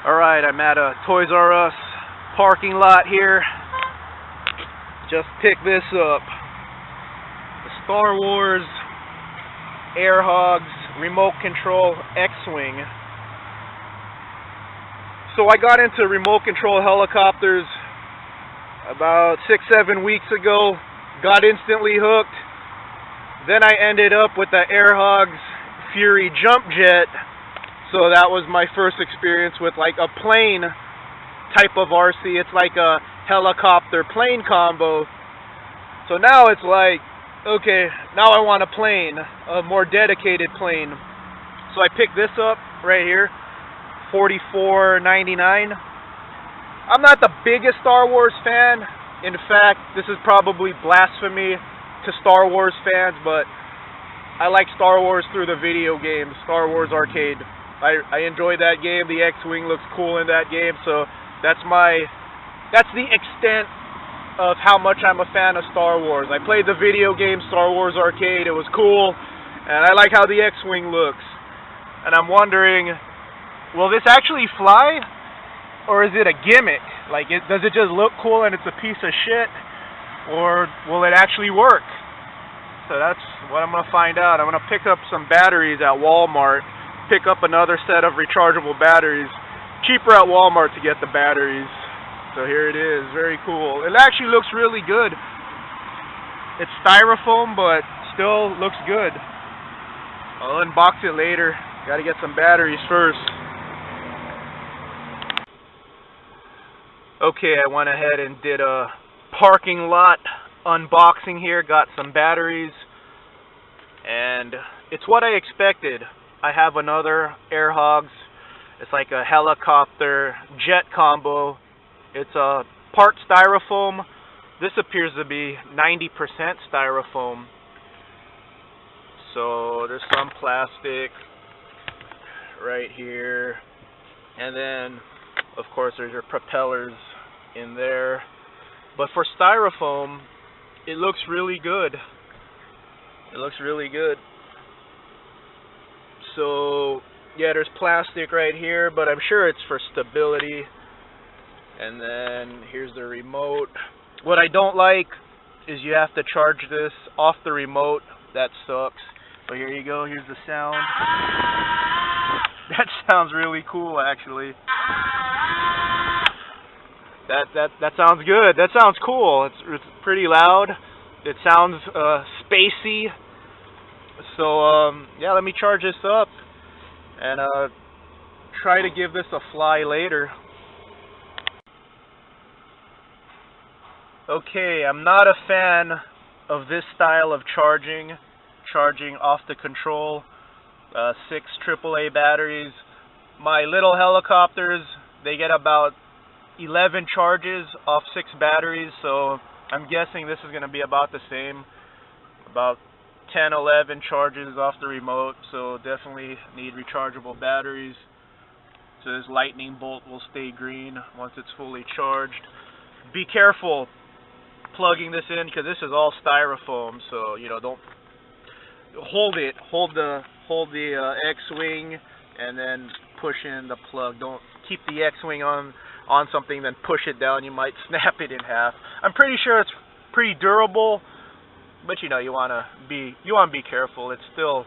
Alright, I'm at a Toys R Us parking lot here. Just picked this up. The Star Wars Air Hogs remote control X-Wing. So I got into remote control helicopters about 6-7 weeks ago. Got instantly hooked. Then I ended up with the Air Hogs Fury jump jet. So that was my first experience with like a plane type of RC. It's like a helicopter plane combo. So now it's like, okay, now I want a plane, a more dedicated plane. So I picked this up right here, $44.99. I'm not the biggest Star Wars fan. In fact, this is probably blasphemy to Star Wars fans, but I like Star Wars through the video game, Star Wars Arcade. I enjoy that game. The X-Wing looks cool in that game, so that's the extent of how much I'm a fan of Star Wars. I played the video game Star Wars Arcade. It was cool, and I like how the X-Wing looks. And I'm wondering, will this actually fly, or is it a gimmick? Like, does it just look cool and it's a piece of shit, or will it actually work? So that's what I'm going to find out. I'm going to pick up some batteries at Walmart. Pick up another set of rechargeable batteries. Cheaper at Walmart to get the batteries. So here it is, very cool. It actually looks really good. It's styrofoam, but still looks good. I'll unbox it later. Gotta get some batteries first. Okay, I went ahead and did a parking lot unboxing here. Got some batteries, and it's what I expected. I have another Air Hogs. It's like a helicopter jet combo. It's a part styrofoam. This appears to be 90% styrofoam. So there's some plastic right here. And then, of course, there's your propellers in there. But for styrofoam, it looks really good. It looks really good. So, yeah, there's plastic right here, but I'm sure it's for stability. And then here's the remote. What I don't like is you have to charge this off the remote. That sucks. But here you go. Here's the sound. That sounds really cool, actually. That sounds good. That sounds cool. It's pretty loud. It sounds spacey. So yeah, let me charge this up and try to give this a fly later. Okay, I'm not a fan of this style of charging off the control. 6 AAA batteries. My little helicopters, they get about 11 charges off 6 batteries, so I'm guessing this is going to be about the same. About 10, 11 charges off the remote, so definitely need rechargeable batteries. So this lightning bolt will stay green once it's fully charged. Be careful plugging this in because this is all styrofoam, so you know, don't hold it. Hold the X-Wing and then push in the plug. Don't keep the X-Wing on something then push it down. You might snap it in half. I'm pretty sure it's pretty durable. But you know, you wanna be careful. It's still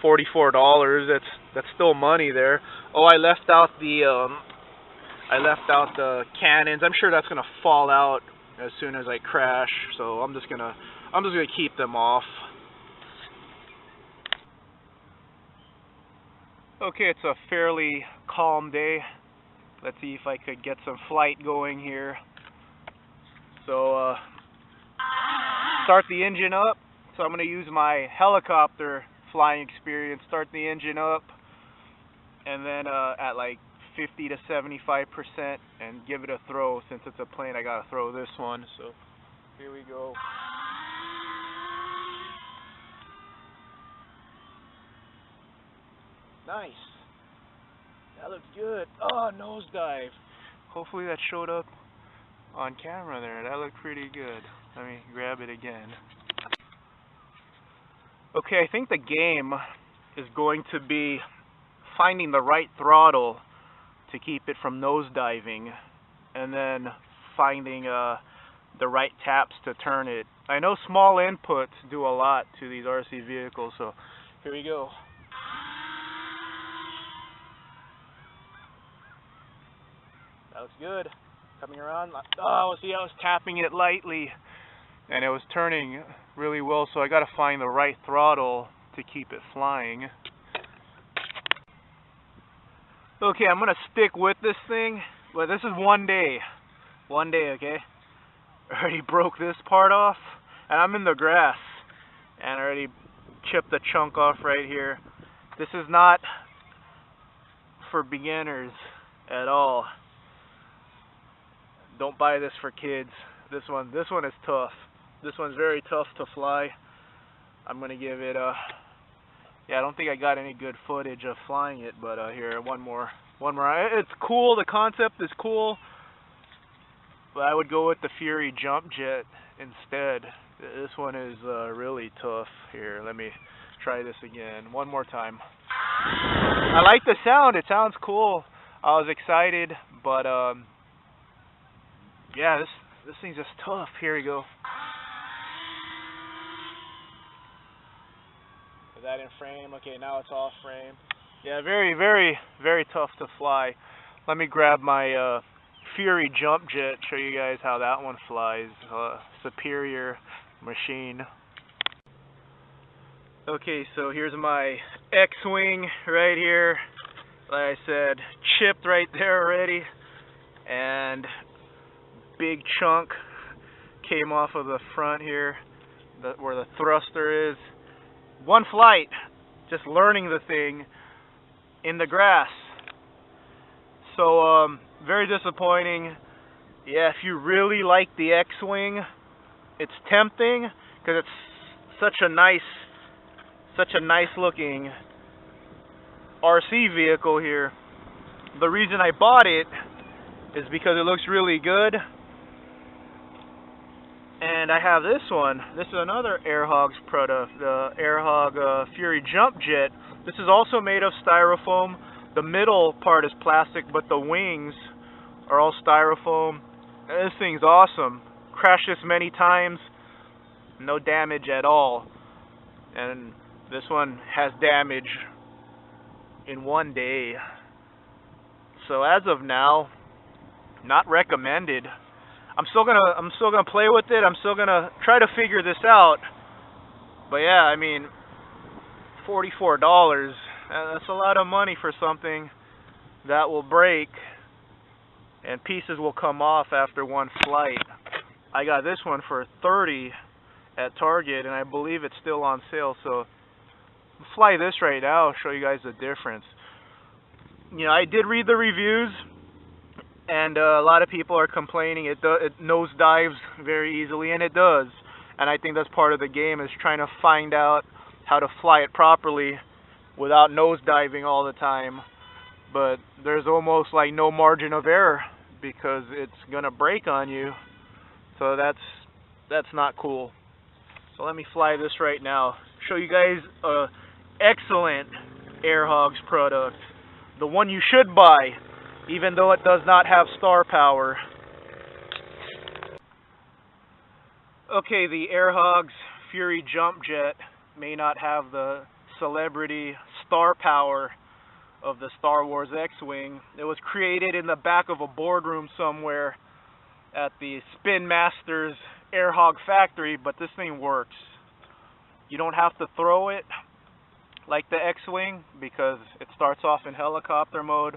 $44. That's still money there. Oh, I left out the cannons. I'm sure that's gonna fall out as soon as I crash. So I'm just gonna keep them off. Okay, it's a fairly calm day. Let's see if I could get some flight going here. So, start the engine up. So I'm going to use my helicopter flying experience, start the engine up, and then at like 50 to 75% and give it a throw. Since it's a plane, I got to throw this one. So here we go. Nice. That looks good. Oh, nosedive. Hopefully that showed up on camera there. That looked pretty good. Let me grab it again. Okay, I think the game is going to be finding the right throttle to keep it from nosediving, and then finding the right taps to turn it. I know small inputs do a lot to these RC vehicles, so here we go. That looks good. Coming around. Oh, see, I was tapping it lightly, and it was turning really well, so I got to find the right throttle to keep it flying. Okay, I'm going to stick with this thing, but this is one day. One day, okay? I already broke this part off, and I'm in the grass, and I already chipped the chunk off right here. This is not for beginners at all. Don't buy this for kids. This one is tough. This one's very tough to fly. I'm gonna give it a. Yeah, I don't think I got any good footage of flying it, but here, one more. It's cool. The concept is cool, but I would go with the Fury Jump Jet instead. This one is really tough. Here, let me try this again. One more time. I like the sound. It sounds cool. I was excited, but yeah, this thing's just tough. Here we go. Is that in frame? Okay, now it's off frame. Yeah, very, very, very tough to fly. Let me grab my Fury Jump Jet, show you guys how that one flies. Superior machine. Okay, so here's my X-Wing right here. Like I said, chipped right there already, and big chunk came off of the front here, where the thruster is. One flight, just learning the thing in the grass. So very disappointing. Yeah, if you really like the X-Wing, it's tempting because it's such a nice looking RC vehicle here. The reason I bought it is because it looks really good. And I have this one. This is another Hogs product, the Hog Fury Jump Jet. This is also made of styrofoam. The middle part is plastic, but the wings are all styrofoam. And this thing's awesome. Crashed this many times, no damage at all. And this one has damage in one day. So as of now, not recommended. I'm still gonna play with it. I'm still gonna try to figure this out. But yeah, I mean, $44. That's a lot of money for something that will break and pieces will come off after one flight. I got this one for $30 at Target, and I believe it's still on sale. So I'll fly this right now. I'll show you guys the difference. You know, I did read the reviews. And a lot of people are complaining it nosedives very easily, and it does. And I think that's part of the game, is trying to find out how to fly it properly without nosediving all the time. But there's almost like no margin of error because it's gonna break on you. So that's not cool. So let me fly this right now. Show you guys an excellent Hogs product, the one you should buy, even though it does not have star power. Okay, the Hogs Fury Jump Jet may not have the celebrity star power of the Star Wars X-Wing. It was created in the back of a boardroom somewhere at the Spin Masters Hog factory, but this thing works. You don't have to throw it like the X-Wing because it starts off in helicopter mode.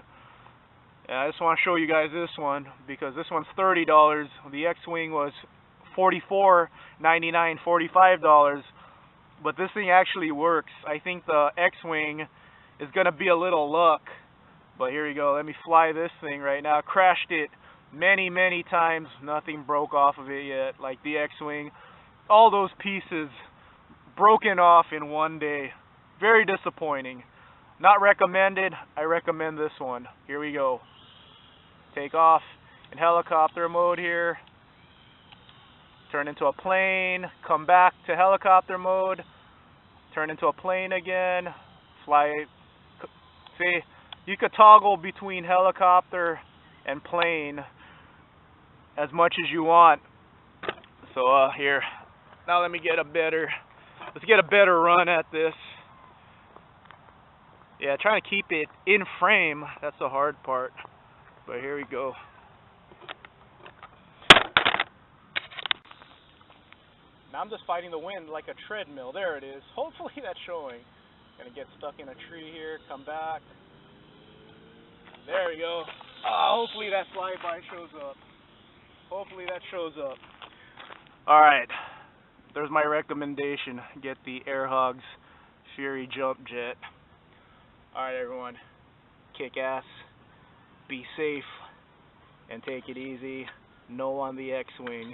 And I just want to show you guys this one because this one's $30. The X-Wing was $44.99, $45. But this thing actually works. I think the X-Wing is going to be a little luck. But here you go. Let me fly this thing right now. Crashed it many, many times. Nothing broke off of it yet. Like the X-Wing. All those pieces broken off in one day. Very disappointing. Not recommended. I recommend this one. Here we go. Take off in helicopter mode here. Turn into a plane. Come back to helicopter mode. Turn into a plane again. Fly. See? you could toggle between helicopter and plane as much as you want. So here, now let's get a better run at this. Yeah, trying to keep it in frame, that's the hard part. But here we go. Now I'm just fighting the wind like a treadmill. There it is. Hopefully that's showing. Gonna get stuck in a tree here, come back. There we go. Hopefully that flyby shows up. Hopefully that shows up. Alright, there's my recommendation. Get the Hogs Fury Jump Jet. Alright everyone, kick ass, be safe, and take it easy. No on the X-Wing.